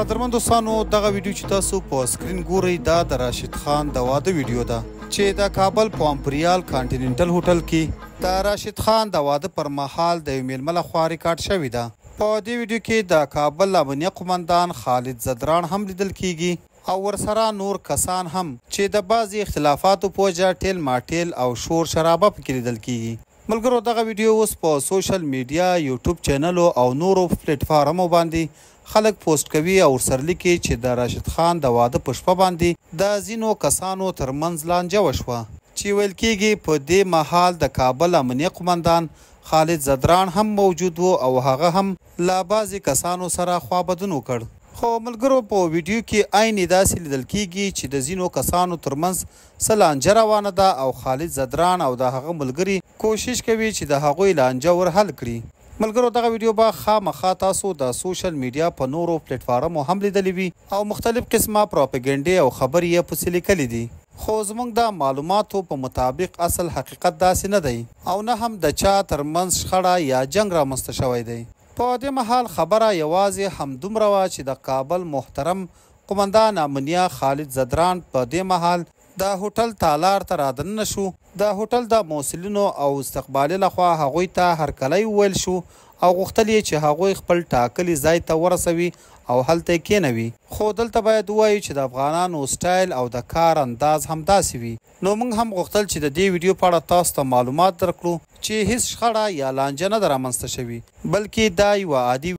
قدرمن دوستانو دغه ویډیو چې تاسو په سکرین ګورئ دا د راشد خان د واده ویډیو ده چې د کابل په امپریال کانټیننټل هوټل کې د راشد خان د واده پر مهال د یو میلمه لخوا ریکارډ شوې ده. په دې ویډیو کې د کابل امنیه قومندان خالد زدران هم لیدل کیږي او ورسره نور کسان هم چې د بعضې اختلافاتو په وجه ټیل ماټیل او شور شرابه پکې لیدل کیږي. ملګرو دغه ویډیو اوس په سوشل میډیا یوټیوب چینلو او نورو پلیټ فارمو باندې خلک پوسټ کوي او ورسره لیکي چې د راشد خان د واده په شپه باندې د ځینو کسانو ترمنځ لانجه وشوه چې ویل کیږي په دې مهال د کابل امنیه قومندان خالد زدران هم موجود و او هغه هم له بعضې کسانو سره خوابدون وکړ. خو ملګرو په ویډیو کې عین داسې لیدل کیږي چې د ځینو کسانو ترمنځ څه لانجه روانه ده او خالد زدران او د هغه ملګري کوشش کوي چې د هغوی لانجه ور حل کړي. ملګرو دغه ویډیو به خامخا تاسو د سوشل میډیا په نورو پلیټ فارمو هم لیدلی وي او مختلف قسمه پروپاګنډې او خبرې یې پسې لیکلي دي، خو زموږ د معلوماتو په مطابق اصل حقیقت داسې نه دی او نه هم د چا ترمنځ شخړه یا جنګ رامنځته شوی دی. په دې مهال خبره یوازې همدومره وه چې د کابل محترم قومندان امنیه خالد زدران په دې مهال د هوټل تالار ته رادننه شو. د هوټل د مسؤلینو او استقبالي لخوا هغوی ته هرکلی وویل شو او غوښتل یې چې هغوی خپل ټاکلي ځای ته ورسوي او هلته یې کېنوي. خو دلته باید ووایو چې د افغانانو سټایل او د کار انداز همداسې وي. نو موږ هم غوښتل چې د دې ویډیو په اړه تاسو ته معلومات درکړو چې هیڅ شخړه یا لانجه نه ده رامنځته شوې، بلکې دا یوه عادي